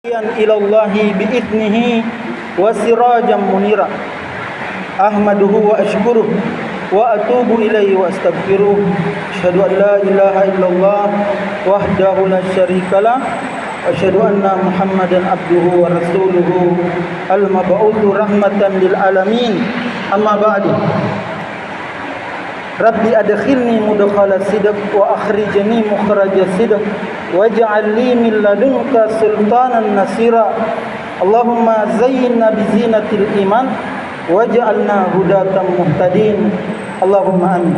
إلى الله بإذنه وسراجا منيرا أحمده وأشكره وأتوب إليه وأستغفره أشهد أن لا إله إلا الله وحده لا شريك له أشهد أن محمدا عبده ورسوله المبعوث رحمة للعالمين أما بعد Rabbi adkhilni mudkhala sidq wa akhrijni mukhraja sidq waj'al li min ladunka sultanan nasira Allahumma zayyinna bi zinatil iman waj'alna hudatan muhtadin Allahumma amin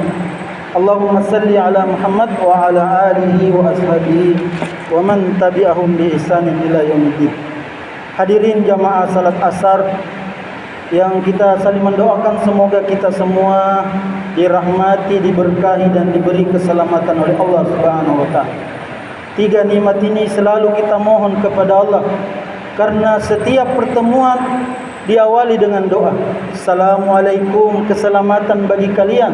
Allahumma salli ala Muhammad wa ala alihi wa ashabihi wa man tabi'ahum bi ihsanin ila yaumiddin. Hadirin jamaah salat asar yang kita saling mendoakan semoga kita semua dirahmati, diberkahi dan diberi keselamatan oleh Allah Subhanahu wa taala. Tiga nikmat ini selalu kita mohon kepada Allah karena setiap pertemuan diawali dengan doa. Assalamualaikum, keselamatan bagi kalian.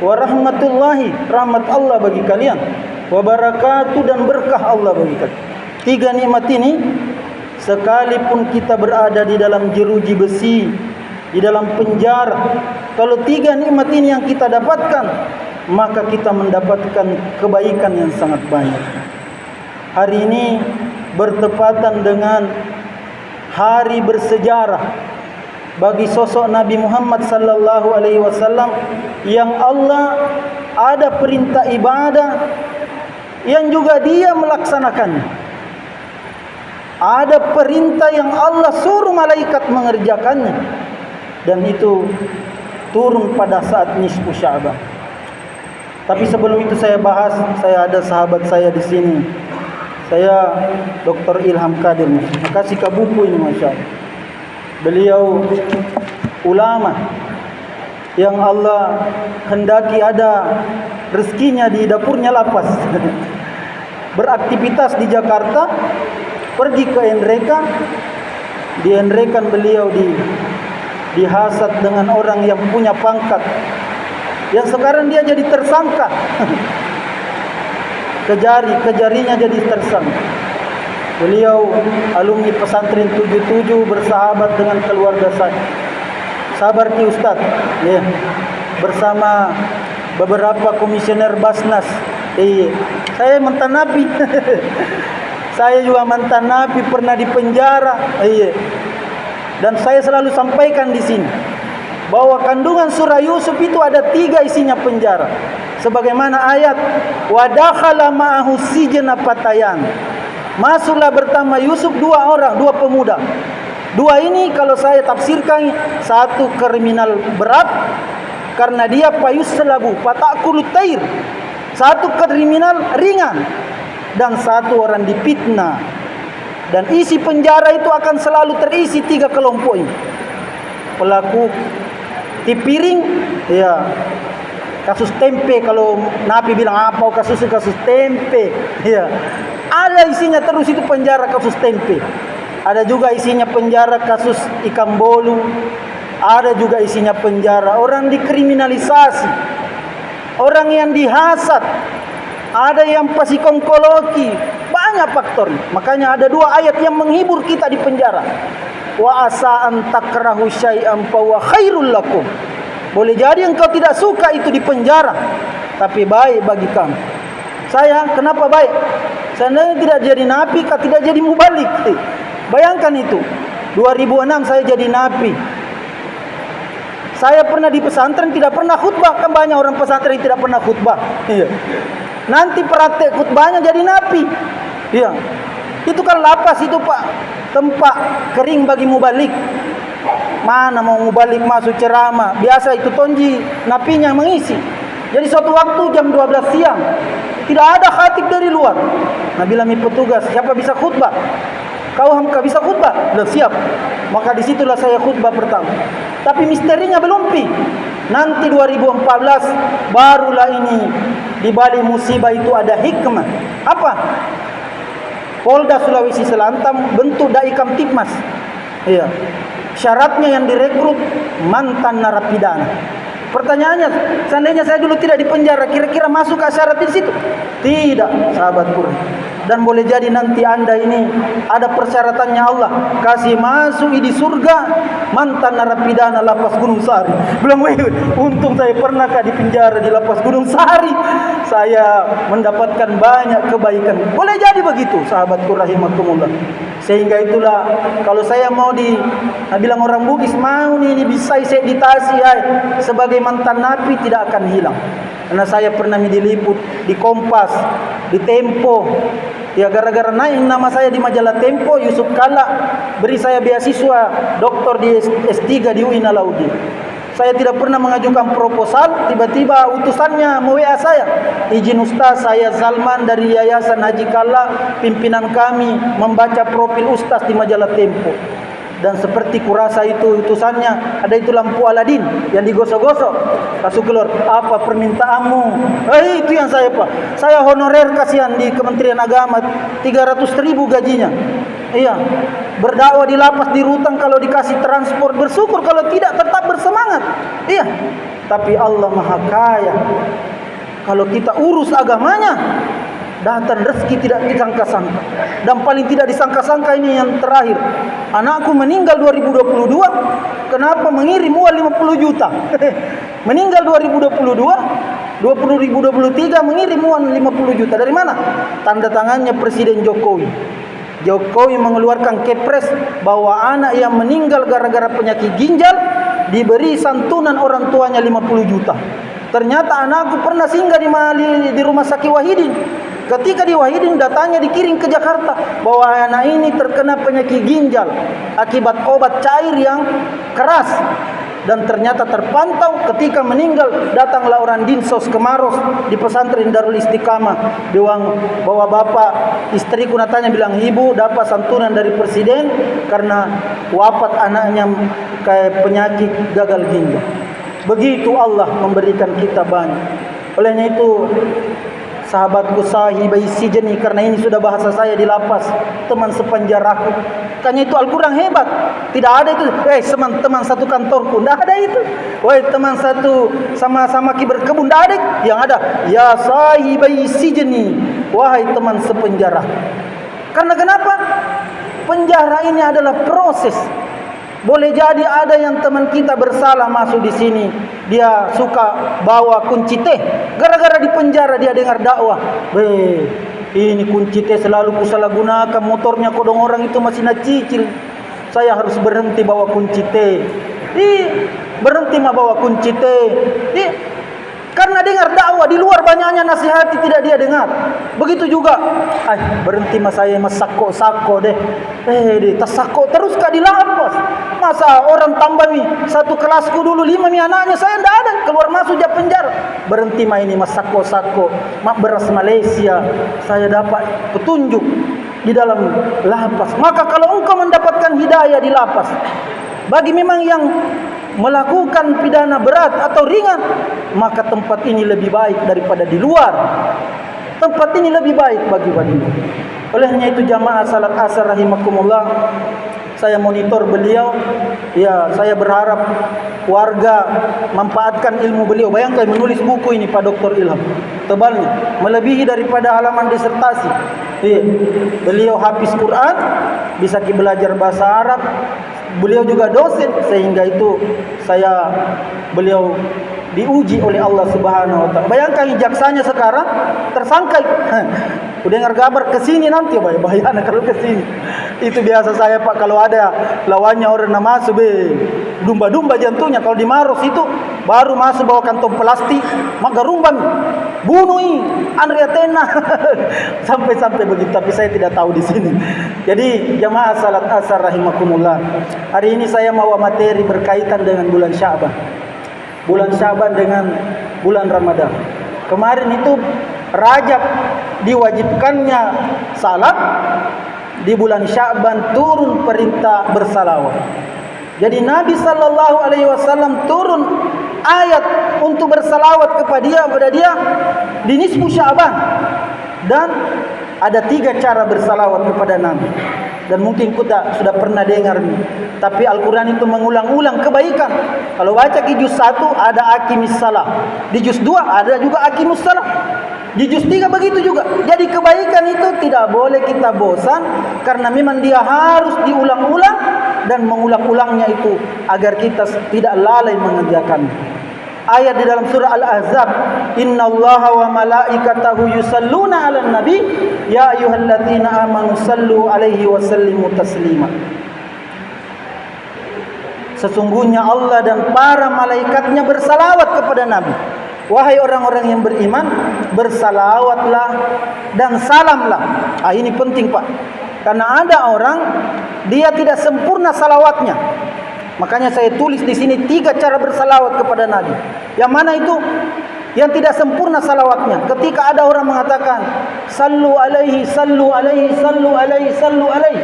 Warahmatullahi, rahmat Allah bagi kalian. Wabarakatuh, dan berkah Allah bagi kalian. Tiga nikmat ini sekalipun kita berada di dalam jeruji besi, di dalam penjara, kalau tiga nikmat ini yang kita dapatkan, maka kita mendapatkan kebaikan yang sangat banyak. Hari ini bertepatan dengan hari bersejarah bagi sosok Nabi Muhammad sallallahu alaihi wasallam yang Allah ada perintah ibadah yang juga dia melaksanakannya. Ada perintah yang Allah suruh malaikat mengerjakannya. Dan itu turun pada saat nisfu Sya'ban. Tapi sebelum itu saya bahas, saya ada sahabat saya di sini. Saya Dr. Ilham Kadir. Makasih ke buku ini, Masya Allah. Beliau ulama yang Allah hendaki ada rezekinya di dapurnya lapas. Beraktivitas di Jakarta, pergi ke Enreka. Di Enrekan beliau dihasad dengan orang yang punya pangkat, yang sekarang dia jadi tersangka. Kejarinya jadi tersangka. Beliau alumni pesantren 77, bersahabat dengan keluarga saya. Sabar ki Ustaz, ya. Bersama beberapa komisioner Basnas. Saya mantan napi. Saya juga mantan napi, pernah di penjara. Dan saya selalu sampaikan di sini bahwa kandungan surah Yusuf itu ada 3 isinya penjara. Sebagaimana ayat wa dakhala ma'ahu sijna fatayan. Masuklah bersama Yusuf 2 orang, 2 pemuda. 2 ini kalau saya tafsirkan, satu kriminal berat karena dia payuslabu fatakulu tair. Satu kriminal ringan dan satu orang dipitnah. Dan isi penjara itu akan selalu terisi 3 kelompok ini. Pelaku tipiring, ya, kasus tempe. Kalau Nabi bilang apa kasus tempe, ya, ada isinya terus itu penjara kasus tempe. Ada juga isinya penjara kasus ikan bolu. Ada juga isinya penjara orang dikriminalisasi, orang yang dihasad, ada yang psikologi. Banyak faktor. Makanya ada 2 ayat yang menghibur kita di penjara. Wa asa an takrahu syai'an fa huwa khairul lakum. Boleh jadi engkau tidak suka itu di penjara, tapi baik bagi kamu. Saya kenapa baik? Saya tidak jadi napi, tidak jadi mubalik. Bayangkan itu. 2006 saya jadi napi. Saya pernah di pesantren tidak pernah khutbah. Kan banyak orang pesantren yang tidak pernah khutbah. Nanti praktek khutbahnya jadi napi. Ya, itu kan lapas itu Pak, tempat kering bagi mubalik. Mana mau mubalik masuk ceramah, biasa itu tonji napinya mengisi. Jadi suatu waktu jam 12 siang, tidak ada khatib dari luar. Nah, bila petugas, siapa bisa khutbah? Kau Hamka bisa khutbah? Sudah siap. Maka disitulah saya khutbah pertama. Tapi misterinya belum pi. Nanti 2014 barulah ini, di balik musibah itu ada hikmah. Apa? Polda Sulawesi Selatan bentuk Dai Kamtibmas. Iya. Syaratnya yang direkrut mantan narapidana. Pertanyaannya, seandainya saya dulu tidak di penjara, kira-kira masuk ke syarat di situ? Tidak, sahabatku. Dan boleh jadi nanti Anda ini ada persyaratannya Allah, kasih masuk di surga mantan narapidana lapas Gunung Sari. Bilang, untung saya pernahkah di penjara di lapas Gunung Sari, saya mendapatkan banyak kebaikan. Boleh jadi begitu, sahabatku rahimakumullah. Sehingga itulah kalau saya mau bilang orang Bugis mau ini bisa seditasi sebagai mantan napi tidak akan hilang. Karena saya pernah diliput di Kompas, di Tempo. Ya gara-gara naik nama saya di majalah Tempo, Yusuf Kala beri saya beasiswa doktor di S3 di UIN Alauddin. Saya tidak pernah mengajukan proposal, tiba-tiba utusannya WA saya. Izin Ustaz, saya Salman dari Yayasan Haji Kala, pimpinan kami membaca profil Ustaz di majalah Tempo. Dan seperti kurasa itu utusannya, ada itu lampu Aladin yang digosok-gosok. Masuk keluar, apa permintaanmu? Itu yang saya Pak. Saya honorer kasihan di Kementerian Agama, 300.000 gajinya. Iya, berdakwah di lapas, di rutan, kalau dikasih transport bersyukur, kalau tidak tetap bersemangat. Iya, tapi Allah Maha Kaya. Kalau kita urus agamanya, datang rezeki tidak disangka-sangka. Dan paling tidak disangka-sangka ini yang terakhir. Anakku meninggal 2022, kenapa mengirim uang 50 juta? Meninggal 2022, 2023 mengirim uang 50 juta. Dari mana? Tanda tangannya Presiden Jokowi. Jokowi mengeluarkan kepres bahwa anak yang meninggal gara-gara penyakit ginjal diberi santunan orang tuanya 50 juta. Ternyata anakku pernah singgah di rumah sakit Wahidin. Ketika di Wahidin datanya dikirim ke Jakarta bahwa anak ini terkena penyakit ginjal akibat obat cair yang keras. Dan ternyata terpantau ketika meninggal, datanglah orang Dinsos ke Maros di pesantren Darul Istiqamah. Bilang bahwa bapak istriku natanya bilang, ibu dapat santunan dari presiden karena wafat anaknya kayak penyakit gagal ginjal. Begitu Allah memberikan kita banyak. Olehnya itu sahabatku sahibai sijeni, karena ini sudah bahasa saya di lapas, teman sepenjaraku. Makanya itu Al-Quran hebat. Tidak ada itu, teman satu kantorku, tidak ada itu. Teman satu sama-sama berkebun, tidak ada. Yang ada, ya sahibai sijeni, wahai teman sepenjara. Karena kenapa? Penjara ini adalah proses. Boleh jadi ada yang teman kita bersalah masuk di sini, dia suka bawa kunci teh. Gara-gara di penjara dia dengar dakwah. Ini kunci teh selalu kusalahgunakan, motornya kodong orang itu masih nacicil. Saya harus berhenti bawa kunci teh. Berhenti mah bawa kunci teh. Karena dengar dakwah, di luar banyaknya nasihati tidak dia dengar. Begitu juga, berhenti mas saya mas sako deh. Tas sako terus kah di lapas. Masa orang tambah nih satu kelasku dulu 5 nih anaknya, saya tidak ada, keluar masuk di penjara. Berhenti mah ini mas sako mak beras Malaysia. Saya dapat petunjuk di dalam lapas. Maka kalau engkau mendapatkan hidayah di lapas, bagi memang yang melakukan pidana berat atau ringan, maka tempat ini lebih baik daripada di luar. Tempat ini lebih baik bagi wanita. Olehnya itu jamaah salat asar rahimakumullah, saya monitor beliau. Ya, saya berharap warga manfaatkan ilmu beliau. Bayangkan menulis buku ini Pak Dr. Ilham, tebalnya melebihi daripada halaman disertasi. Beliau hafiz Quran, bisa belajar bahasa Arab. Beliau juga dosen, sehingga itu beliau diuji oleh Allah Subhanahu wa taala. Bayangkan jaksanya sekarang tersangka. Udah dengar kabar ke sini nanti bahaya kalau ke sini. Itu biasa saya Pak, kalau ada lawannya orang masuk dumba-dumba jantungnya. Kalau di Maros itu baru masuk bawa kantong plastik, maka rumban bunuh Andrea Tena. sampai begitu, tapi saya tidak tahu di sini. Jadi jamaah salat asar rahimakumullah, hari ini saya mau materi berkaitan dengan bulan Sya'ban. Bulan Sya'ban dengan bulan Ramadan. Kemarin itu Rajab diwajibkannya salat, di bulan Sya'ban turun perintah bersalawat. Jadi Nabi sallallahu alaihi wasallam turun ayat untuk bersalawat kepada dia di nisfu Sya'ban. Dan ada 3 cara bersalawat kepada Nabi. Dan mungkin kita sudah pernah dengar nih. Tapi Al-Quran itu mengulang-ulang kebaikan. Kalau baca di juz 1 ada aqimis salah, di juz 2 ada juga aqimus salah. Di juz 3 begitu juga. Jadi kebaikan itu tidak boleh kita bosan, karena memang dia harus diulang-ulang, dan mengulang-ulangnya itu agar kita tidak lalai mengerjakan. Ayat di dalam surah Al-Ahzab, innallaha wa malaikatahu yusalluna 'alan nabi ya ayyuhalladzina amanu sallu 'alaihi wa sallimu taslima. Sesungguhnya Allah dan para malaikatnya bersalawat kepada Nabi. Wahai orang-orang yang beriman, bersalawatlah dan salamlah. Ini penting, Pak. Karena ada orang dia tidak sempurna salawatnya. Makanya saya tulis di sini 3 cara bersalawat kepada Nabi. Yang mana itu? Yang tidak sempurna salawatnya. Ketika ada orang mengatakan sallu alaihi, sallu alaihi, sallu alaihi, sallu alaihi.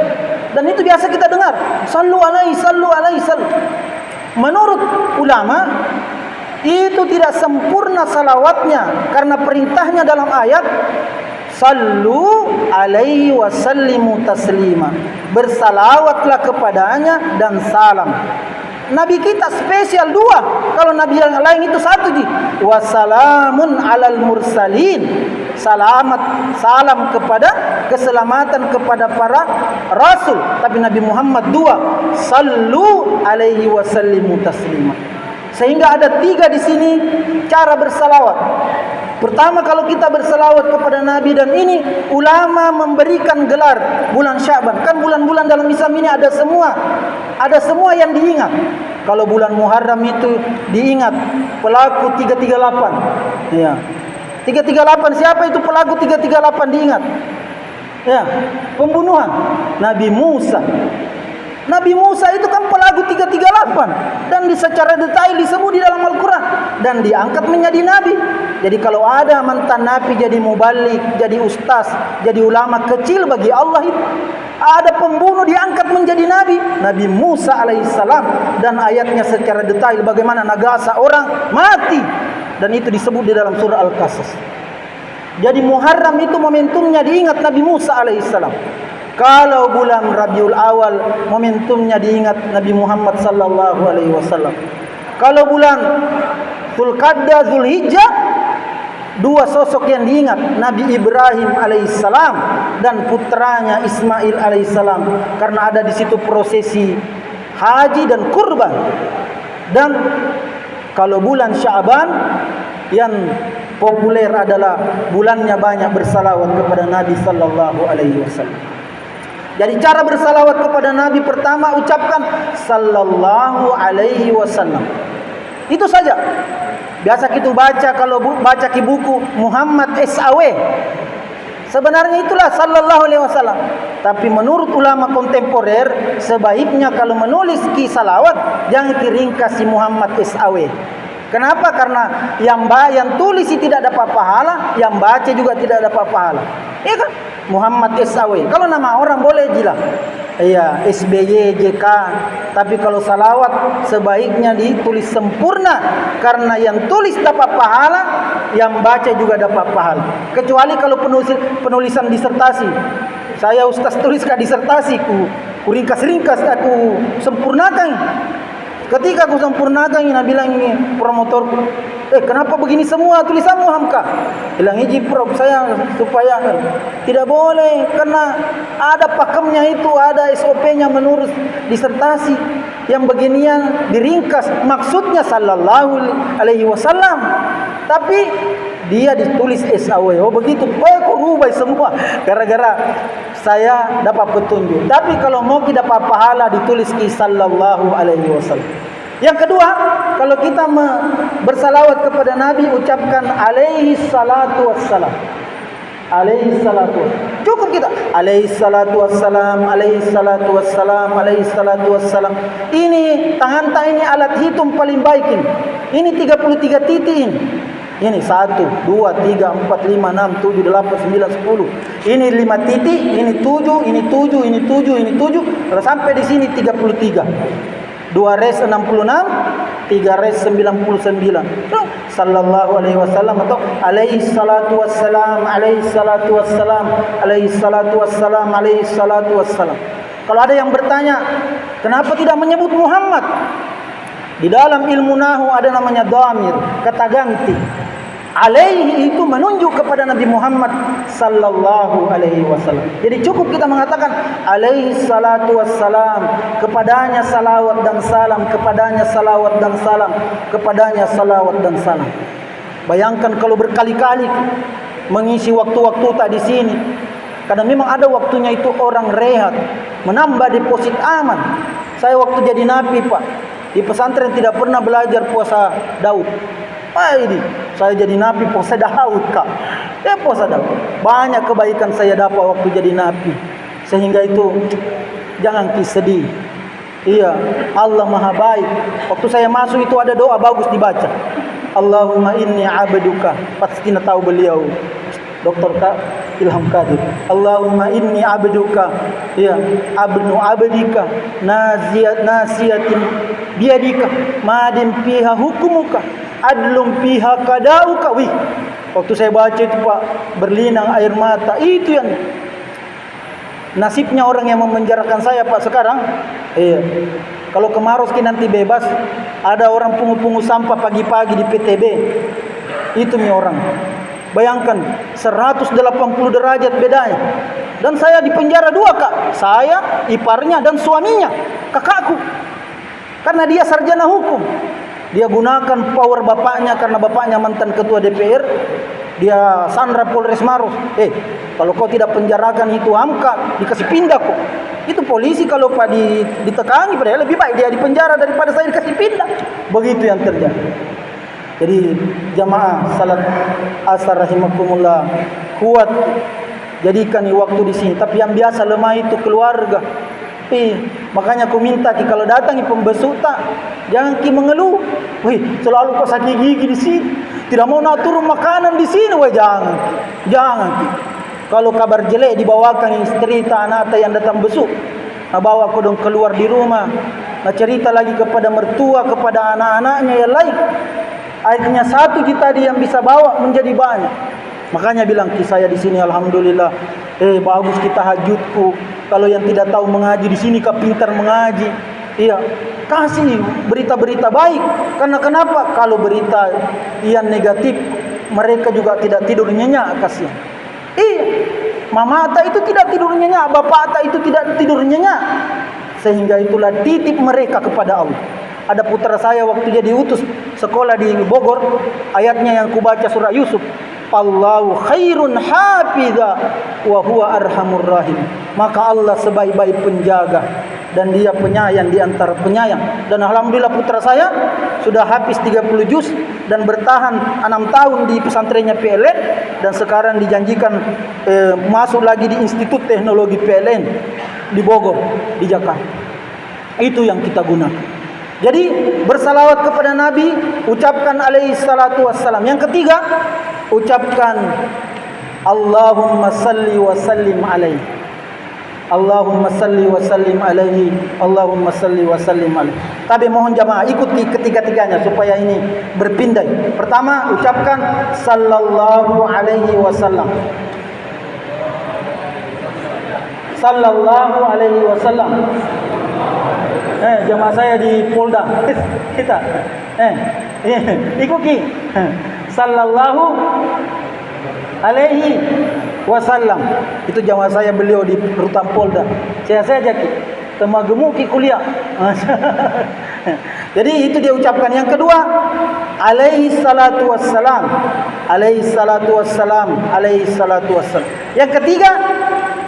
Dan itu biasa kita dengar. Sallu alaihi, sallu alaihi, sallu. Menurut ulama, itu tidak sempurna salawatnya, karena perintahnya dalam ayat sallu alaihi wa sallimu taslima. Bersalawatlah kepadanya dan salam. Nabi kita spesial 2. Kalau nabi yang lain itu 1 ji. Wassalamun alal mursalin. Salam kepada keselamatan kepada para rasul. Tapi Nabi Muhammad 2. Sallu alaihi wa sallimu taslima. Sehingga ada 3 di sini cara bersalawat. Pertama, kalau kita bersalawat kepada Nabi, dan ini ulama memberikan gelar bulan Sya'ban. Kan bulan-bulan dalam Islam ini ada semua yang diingat. Kalau bulan Muharram itu diingat pelaku 338. Ya. 338, siapa itu pelaku 338 diingat? Ya, pembunuhan Nabi Musa. Nabi Musa itu kan pelaku 338, dan secara detail disebut di dalam Al-Quran, dan diangkat menjadi nabi. Jadi kalau ada mantan nabi jadi mubalik, jadi ustaz, jadi ulama kecil bagi Allah itu. Ada pembunuh diangkat menjadi nabi, Nabi Musa alaihissalam, dan ayatnya secara detail bagaimana nagasa orang mati, dan itu disebut di dalam surah Al-Qasas. Jadi Muharram itu momentumnya diingat Nabi Musa alaihissalam. Kalau bulan Rabiul Awal, momentumnya diingat Nabi Muhammad sallallahu alaihi wasallam. Kalau bulan Dzulqa'dah, Dzulhijjah, 2 sosok yang diingat, Nabi Ibrahim alaihissalam dan putranya Ismail alaihissalam, karena ada di situ prosesi haji dan kurban. Dan kalau bulan Sya'ban, yang populer adalah bulannya banyak bersalawat kepada Nabi sallallahu alaihi wasallam. Jadi cara bersalawat kepada Nabi, pertama ucapkan sallallahu alaihi wasallam. Itu saja. Biasa kita baca, kalau baca di buku Muhammad SAW. Sebenarnya itulah sallallahu alaihi wasallam. Tapi menurut ulama kontemporer, sebaiknya kalau menulis ki salawat jangan diringkas si Muhammad SAW. Kenapa? Karena yang tulis tidak dapat pahala, yang baca juga tidak dapat pahala. Iya kan? Muhammad SAW. Kalau nama orang boleh jelas. Iya, SBY, JK. Tapi kalau salawat sebaiknya ditulis sempurna, karena yang tulis dapat pahala, yang baca juga dapat pahala. Kecuali kalau penulisan disertasi. Saya ustaz tuliskan disertasi, ku ringkas-ringkas, aku sempurnakan. Ketika aku sempurnakan, Ina bilang ini promotorku, kenapa begini semua tulisanmu Hamka? Bilang ini prof saya supaya tidak boleh, karena ada pakemnya itu, ada SOP-nya menurut disertasi. Yang beginian diringkas, maksudnya sallallahu alaihi wasallam, tapi dia ditulis SAW. Oh begitu, kok rubah semua gara-gara saya dapat petunjuk. Tapi kalau mau kita dapat pahala, ditulis ki sallallahu alaihi wasallam. Yang kedua, kalau kita bersalawat kepada Nabi, ucapkan alaihi salatu wassalam. Alaihi salatu. Cukup kita alaihi salatu wassalam, alaihi salatu wassalam, alaihi salatu wassalam. Ini tangan ini alat hitung paling baik ini. Ini 33 titik ini. Ini 1, 2, 3, 4, 5, 6, 7, 8, 9, 10. Ini 5 titik, ini 7, ini 7, ini 7, ini 7. Kalau sampai di sini 33. 2 res 66, 3 res 99. Sallallahu alaihi wasallam atau alaihi salatu wassalam, alaihi salatu wassalam, alaihi salatu wassalam, alaihi salatu wassalam. Kalau ada yang bertanya, kenapa tidak menyebut Muhammad? Di dalam ilmu nahu ada namanya dhamir, kata ganti. Alaihi itu menunjuk kepada Nabi Muhammad sallallahu alaihi wasallam. Jadi cukup kita mengatakan alaihi salatu wassalam, kepadanya salawat dan salam, kepadanya salawat dan salam, kepadanya salawat dan salam. Bayangkan kalau berkali-kali mengisi waktu-waktu tak di sini. Karena memang ada waktunya itu orang rehat, menambah deposit aman. Saya waktu jadi napi, Pak, di pesantren tidak pernah belajar puasa Daud. Ini saya jadi napi puasa Daud, Kak. Ya puasa Daud. Banyak kebaikan saya dapat waktu jadi napi. Sehingga itu jangan sedih. Iya, Allah Maha baik. Waktu saya masuk itu ada doa bagus dibaca. Allahumma inni abduka. Pasti tahu beliau. Dr. Ilham Kadir. Allahumma inni abduka. Ya, abnu abdika. Nasiyatin biadika. Madin fiha hukumuka. Adlum pihak kadauka. Wih, waktu saya baca itu, Pak, berlinang air mata. Itu yang nasibnya orang yang memenjarakan saya, Pak, sekarang. Iya. Kalau kemarau nanti bebas, ada orang pungut-pungut sampah pagi-pagi di PTB. Itu nih orang. Bayangkan 180 derajat bedanya. Dan saya di penjara 2, Kak. Saya, iparnya dan suaminya, kakakku. Karena dia sarjana hukum. Dia gunakan power bapaknya karena bapaknya mantan ketua DPR. Dia sandra Polres Maros. Kalau kau tidak penjarakan itu Hamka, dikasih pindah kok. Itu polisi kalau Pak ditekangi, padahal lebih baik dia di penjara daripada saya dikasih pindah. Begitu yang terjadi. Jadi jamaah salat asar rahimakumullah, kuat jadikan waktu di sini. Tapi yang biasa lemah itu keluarga. Makanya aku minta kalau datang pembesuk tak, jangan mengeluh. Wih, selalu kau sakit gigi di sini. Tidak mau nak turun makanan di sini, wah jangan. Jangan. Kalau kabar jelek dibawakan istri anak yang datang besuk. Nah, bawa kau dong keluar di rumah. Nah, cerita lagi kepada mertua, kepada anak-anaknya yang lain. Akhirnya 1 kita yang bisa bawa menjadi banyak. Makanya bilang saya di sini alhamdulillah. Bagus kita hajutku. Kalau yang tidak tahu mengaji di sini kau pintar mengaji. Iya, kasih berita-berita baik. Karena kenapa? Kalau berita yang negatif, mereka juga tidak tidur nyenyak, kasihan. Iya, mama ata itu tidak tidur nyenyak, bapak ata itu tidak tidur nyenyak. Sehingga itulah titip mereka kepada Allah. Ada putra saya waktu jadi utus sekolah di Bogor, ayatnya yang kubaca surah Yusuf. Allahu khairun hafiza wa huwa arhamur rahim. Maka Allah sebaik-baik penjaga dan dia penyayang di antara penyayang. Dan alhamdulillah putra saya sudah habis 30 juz dan bertahan 6 tahun di pesantrennya PLN dan sekarang dijanjikan masuk lagi di Institut Teknologi PLN di Bogor, di Jakarta. Itu yang kita gunakan. Jadi bersalawat kepada Nabi, ucapkan alaihi salatu wassalam. Yang ketiga, ucapkan Allahumma salli wa sallim alaihi. Allahumma salli wa sallim alaihi. Allahumma salli wa sallim alaihi. Tapi mohon jamaah ikuti ketiga-tiganya supaya ini berpindah. Pertama, ucapkan sallallahu alaihi wasallam. Sallallahu alaihi wasallam. Jamaah saya di Polda kita ikuti sallallahu alaihi wasallam. Itu jamaah saya beliau di Rutan Polda. Saya jadi temagemuki kuliah. Jadi itu dia ucapkan. Yang kedua, alaihi salatu wassalam, alaihi salatu wassalam, alaihi salatu wassalam. Yang ketiga,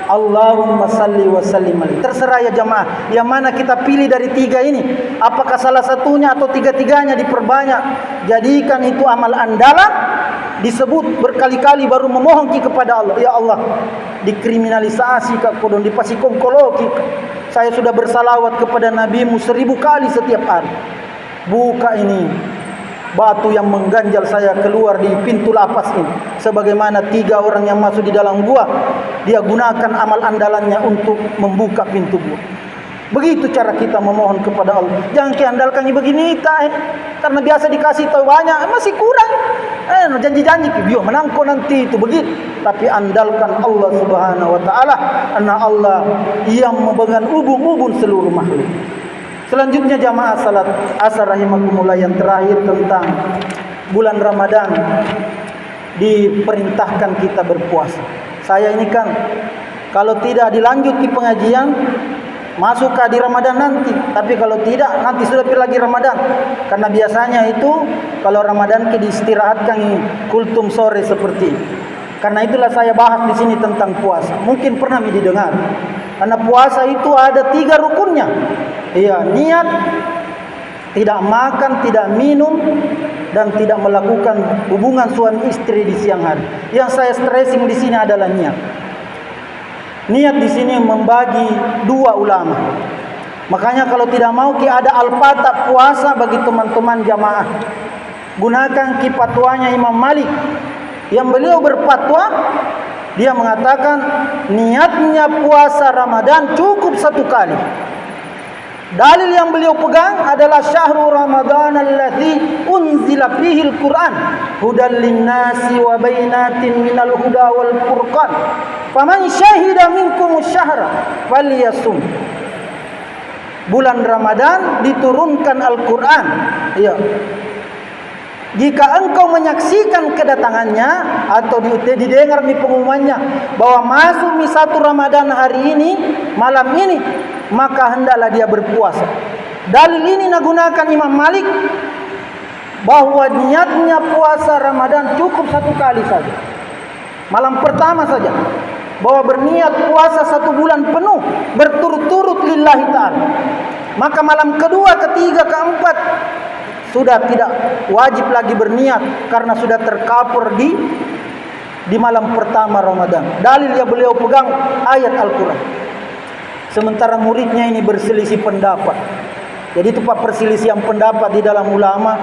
Allahumma salli wa sallim alaihi. Terserah ya jamaah, yang mana kita pilih dari 3 ini. Apakah salah satunya atau 3-tiganya diperbanyak. Jadikan itu amal andalan, disebut berkali-kali baru memohon kepada Allah. Ya Allah, dikriminalisasi kodon dipasikom koloki. Saya sudah bersalawat kepada Nabi-Mu 1000 kali setiap hari. Buka ini batu yang mengganjal saya keluar di pintu lapas ini. Sebagaimana 3 orang yang masuk di dalam gua, dia gunakan amal andalannya untuk membuka pintu gua. Begitu cara kita memohon kepada Allah. Jangan kiandalkan begini karena biasa dikasih tahu banyak, masih kurang. Janji-janji biar menangko nanti itu begitu. Tapi andalkan Allah Subhanahu wa taala, karena Allah yang memegang ubun-ubun seluruh makhluk. Selanjutnya jamaah salat asar rahimakumullah, yang terakhir tentang bulan Ramadan. diperintahkan kita berpuasa. Saya ini kan kalau tidak dilanjut di pengajian masuk ke di Ramadan nanti, tapi kalau tidak nanti sudah pergi lagi Ramadan. Karena biasanya itu kalau Ramadan ke diistirahatkan kultum sore seperti ini. Karena itulah saya bahas di sini tentang puasa. Mungkin pernah didengar. Karena puasa itu ada 3 rukunnya. Iya, niat, tidak makan, tidak minum, dan tidak melakukan hubungan suami istri di siang hari. Yang saya stressing di sini adalah niat. Niat di sini membagi 2 ulama. Makanya kalau tidak mau ada al-fatah puasa bagi teman-teman jamaah, gunakan fatwanya Imam Malik. Yang beliau berfatwa, dia mengatakan niatnya puasa Ramadan cukup 1 kali. Dalil yang beliau pegang adalah syahrul Ramadan allazi unzila fihi al-Qur'an hudan lin-nasi wa bainatin minal huda wal furqan faman syahida minkum asy-syahra falyasum. Bulan Ramadan diturunkan Al-Qur'an. Ya. Jika engkau menyaksikan kedatangannya atau didengar pengumumannya bahwa masuk 1 Ramadan hari ini, malam ini, maka hendaklah dia berpuasa. Dalil ini digunakan Imam Malik bahwa niatnya puasa Ramadan cukup 1 kali saja. Malam pertama saja. Bahwa berniat puasa 1 bulan penuh berturut-turut lillahi ta'ala. Maka malam kedua, ketiga, keempat sudah tidak wajib lagi berniat karena sudah tercover di malam pertama Ramadan. Dalil yang beliau pegang ayat Al-Quran. Sementara muridnya ini berselisih pendapat. Jadi itu perselisihan pendapat di dalam ulama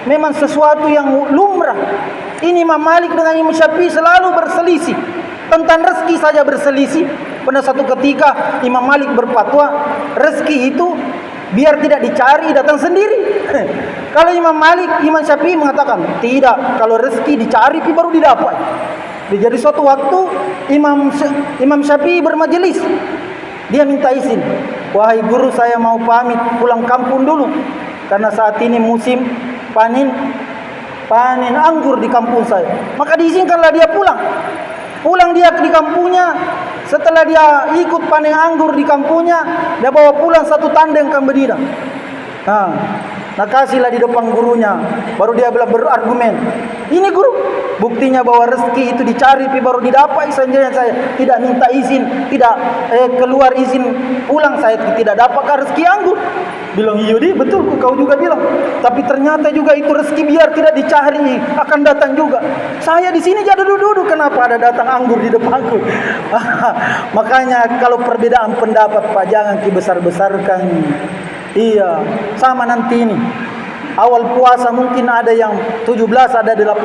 memang sesuatu yang lumrah. Ini Imam Malik dengan Imam Syafi'i selalu berselisih. Tentang rezeki saja berselisih. Pada satu ketika Imam Malik berfatwa rezeki itu biar tidak dicari, datang sendiri. Kalau Imam Malik, Imam Syafi'i mengatakan tidak, kalau rezeki dicari baru didapat. Jadi suatu waktu Imam Syafi'i bermajelis. Dia minta izin, wahai guru, saya mau pamit pulang kampung dulu karena saat ini musim panen anggur di kampung saya. Maka diizinkanlah dia pulang. Pulang dia di kampungnya. Setelah dia ikut panen anggur di kampungnya, dia bawa pulang 1 tandeng ikan bedina. Nah kasihlah di depan gurunya. Baru dia berargumen. Ini guru, buktinya bahwa rezeki itu dicari baru didapat. Sebenarnya saya tidak minta izin, tidak keluar izin pulang, saya tidak dapat rezeki anggur. Bilang iya di, betul kau juga bilang. Tapi ternyata juga itu rezeki biar tidak dicari akan datang juga. Saya di sini jadi duduk, kenapa ada datang anggur di depanku? Makanya kalau perbedaan pendapat Pak jangan dibesar-besarkan. Iya, sama nanti ini. Awal puasa mungkin ada yang 17, ada 18.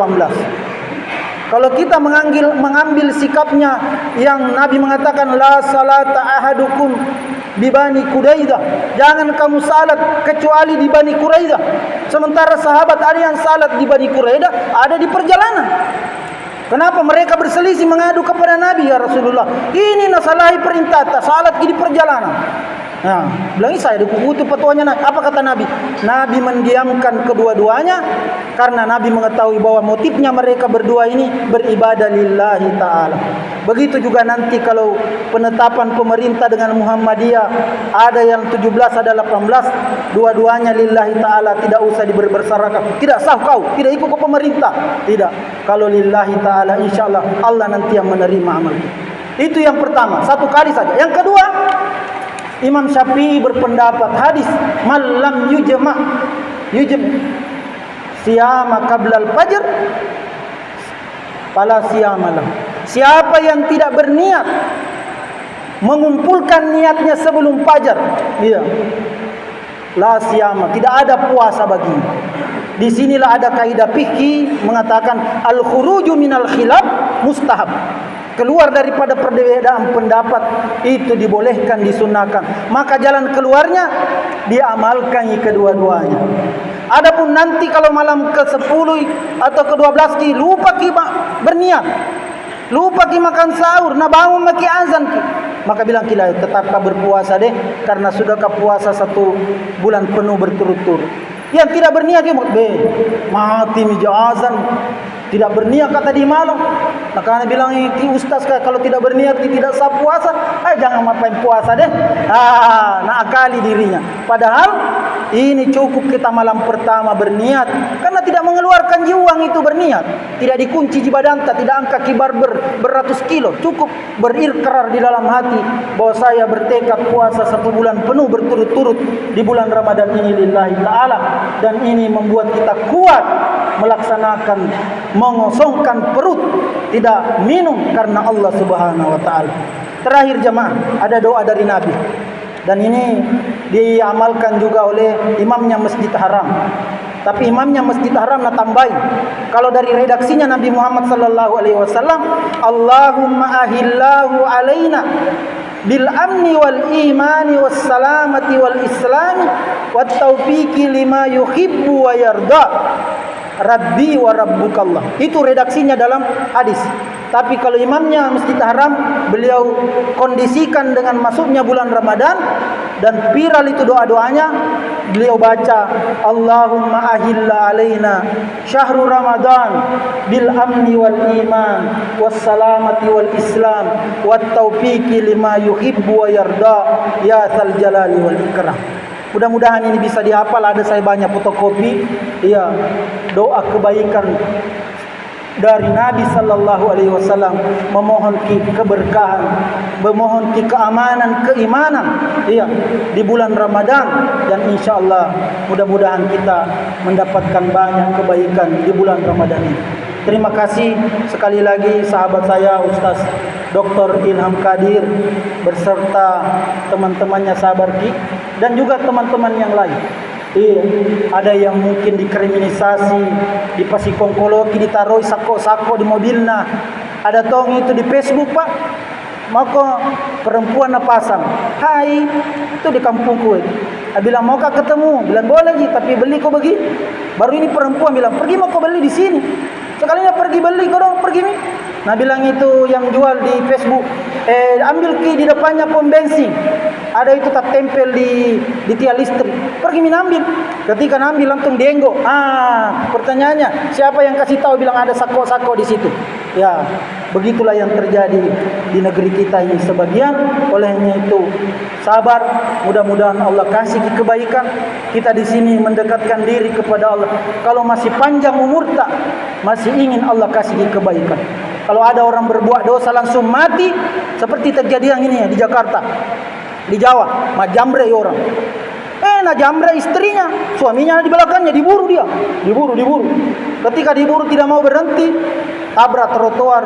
Kalau kita mengambil sikapnya yang Nabi mengatakan la salata ahadukum di Bani Quraidah, jangan kamu salat kecuali di Bani Quraidah. Sementara sahabat ada yang salat di Bani Quraidah, ada di perjalanan. Kenapa mereka berselisih mengadu kepada Nabi, ya Rasulullah? Ini nasalahi perintah salat di perjalanan. Nah, bilang saya dikukutu petuanya. Apa kata Nabi? Nabi mendiamkan kedua-duanya karena Nabi mengetahui bahwa motifnya mereka berdua ini beribadah lillahi ta'ala. Begitu juga nanti kalau penetapan pemerintah dengan Muhammadiyah, ada yang 17, ada 18, dua-duanya lillahi ta'ala, tidak usah dibersarakan. Tidak sah kau, tidak ikut ke pemerintah. Tidak. Kalau lillahi ta'ala, insyaallah Allah nanti yang menerima amal. Itu yang pertama, 1 kali saja. Yang kedua, Imam Syafi'i berpendapat hadis malam yujma siyama qablal fajr fala siyamalah. Siapa yang tidak berniat mengumpulkan niatnya sebelum fajar, iya, la siyama, tidak ada puasa baginya. Di sinilah ada kaidah fikih mengatakan al khuruju minal khilaf mustahab. Keluar daripada perbedaan pendapat itu dibolehkan, disunahkan. Maka jalan keluarnya diamalkan kedua-duanya. Adapun nanti kalau malam ke-10 atau ke-12 lupa berniat, lupa makan sahur, nah bangun maki azan, maka bilang kita tetapkah berpuasa deh karena sudah puasa 1 bulan penuh berturut-turut. Yang tidak berniat dia mati azan Tidak berniat kata di malam. Maka ana bilang ki ustaz kalau tidak berniat tidak sah puasa, jangan ngapain puasa deh. Nak akali dirinya. Padahal ini cukup kita malam pertama berniat, karena tidak mengeluarkan uang itu berniat. Tidak dikunci di badanta, tidak angkat kibar beratus kilo. Cukup berikrar di dalam hati bahwa saya bertekad puasa 1 bulan penuh berturut-turut di bulan Ramadan ini lillahi ta'ala. Dan ini membuat kita kuat melaksanakan, mengosongkan perut, tidak minum karena Allah Subhanahu wa taala. Terakhir jemaah, ada doa dari Nabi. Dan ini diamalkan juga oleh imamnya Masjid Haram. Tapi imamnya Masjid Haram nak tambahin. Kalau dari redaksinya Nabi Muhammad sallallahu alaihi wasallam, Allahumma ahillahu alaina bil amni wal imani was salamati wal islami wat taufiqi lima yuhibbu wa yarda. Rabbi wa rabbukallah. Itu redaksinya dalam hadis. Tapi kalau imamnya Masjid Haram, beliau kondisikan dengan masuknya bulan Ramadan dan viral itu doa-doanya, beliau baca Allahumma ahilla alaina syahrul Ramadan bil amni wal iman was salamati wal islam wat taufiqi lima yuhibbu wa yarda ya dzal jalali wal ikram. Mudah-mudahan ini bisa dihafal. Ada saya banyak fotokopi. Iya, doa kebaikan dari Nabi sallallahu alaihi wasallam, memohon keberkahan, memohon keamanan, keimanan, iya, di bulan Ramadan. Dan insyaallah mudah-mudahan kita mendapatkan banyak kebaikan di bulan Ramadan ini. Terima kasih sekali lagi sahabat saya Ustaz Dr. Ilham Kadir beserta teman-temannya Sabarki dan juga teman-teman yang lain. Ada yang mungkin dikriminalisasi, dipasikongkoloki, ditaruh sako-sako di mobilnya. Ada tong itu di Facebook, Pak. Maka perempuan na pasang, "Hai, itu di kampungku." Bilang, "Mau kah ketemu?" Bilang, "Boleh, Ji, tapi beli kau bagi." Baru ini perempuan bilang, "Pergi mau kau beli di sini." Sekalinya pergi beli, kau dong pergi nih. Nah bilang itu yang jual di Facebook, ambil ki di depannya pom bensin. Ada itu tak tempel di tiang listrik. Pergi ambil. Ketika ambil langsung dienggok. Pertanyaannya, siapa yang kasih tahu bilang ada sako-sako di situ? Ya, begitulah yang terjadi di negeri kita ini sebagian. Olehnya itu sabar, mudah-mudahan Allah kasih kebaikan. Kita di sini mendekatkan diri kepada Allah. Kalau masih panjang umur tak, masih ingin Allah kasih kebaikan. Kalau ada orang berbuat dosa langsung mati, seperti terjadi yang ini ya di Jakarta, di Jawa, majamre orang. Jamre istrinya, suaminya di belakangnya, diburu dia, diburu. Ketika diburu tidak mau berhenti, tabrak trotoar,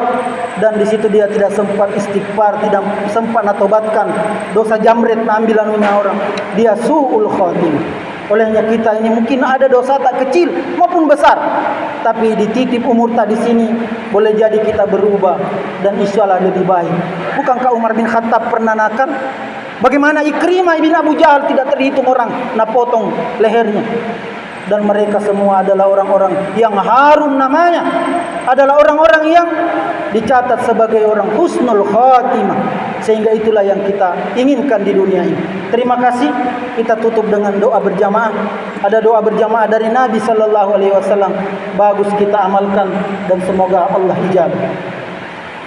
dan di situ dia tidak sempat istighfar, tidak sempat natobatkan dosa jamret ambilan orang. Dia suul khotimah. Olehnya kita ini mungkin ada dosa tak kecil maupun besar, tapi dititip umur tak di sini boleh jadi kita berubah dan insyaallah lebih baik. Bukankah Umar bin Khattab pernah nakal? Bagaimana Ikrimah bin Abu Jahal tidak terhitung orang nak potong lehernya? Dan mereka semua adalah orang-orang yang harum namanya, adalah orang-orang yang dicatat sebagai orang husnul khatimah. Sehingga itulah yang kita inginkan di dunia ini. Terima kasih. Kita tutup dengan doa berjamaah. Ada doa berjamaah dari Nabi sallallahu alaihi wasallam. Bagus kita amalkan dan semoga Allah ijabah.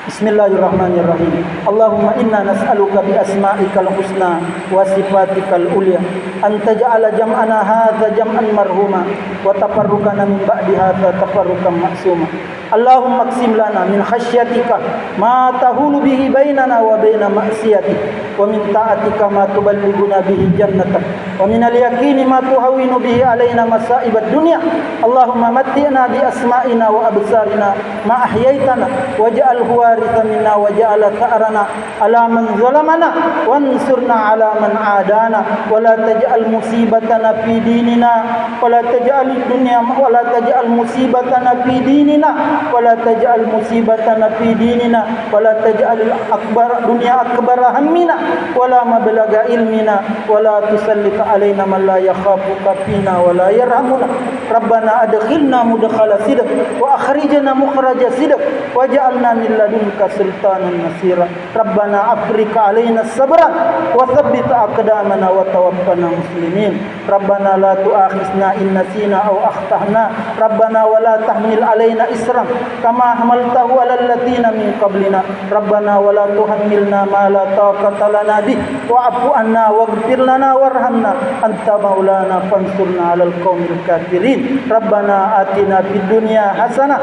Bismillahirrahmanirrahim. Allahumma inna nas'aluka bi asma'ikal husna wa sifatikal ulya an taj'ala jam'ana hadza jam'an marhuma wa tafarruqana min ba'di hadza tafarruqan ma'suma. Allahumma qsim lana min khasyatika ma tahulu bihi bainana wa baina ma'siyatik wa min ta'atika ma tuballighuna bihi jannatak wa min al-yaqini ma tuhawwinu bihi alaina masa'ibad dunya. Allahumma matti'na bi asma'ina wa absarina ma ahyaitana waj'alhu warithan minna waj'al tha'rana ala man zalamana wansurna ala man adana wa la taj'al musibatana fi dinina wa la taj'al ad-dunya wa la taj'al musibatana fi dinina wa la taj'al musibatana fi dinina wa la taj'al akbar dunya akbar hammina wa la mablagha ilmina wa la tusallit alaina man la yakhafuka fina wa la yarhamuna. Rabbana adkhilna mudkhala sidq wa akhrijna mukhraja sidq waj'alna min ladunka sultanan nasira. Rabbana afriq alaina sabran wa thabbit aqdamana wa tawaffana muslimin. Rabbana la tu'akhizna in nasina aw akhtana. Rabbana wa la tahmil alaina isran kama hamaltahu 'alal ladzina min qablina rabbana wa la tuhammilna ma la taqata lana bih wa'fu 'anna waghfir lana warhamna anta maulana fansurna 'alal qaumil kafirin rabbana atina fid dunya hasanah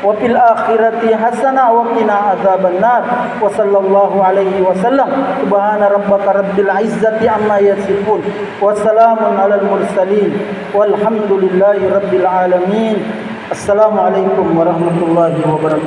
wa fil akhirati hasanah wa qina adzabannar wa sallallahu alaihi wasallam subhana rabbaka rabbil izzati amma yasifun wa salamun 'alal mursalin walhamdulillahi rabbil alamin. Assalamualaikum warahmatullahi wabarakatuh.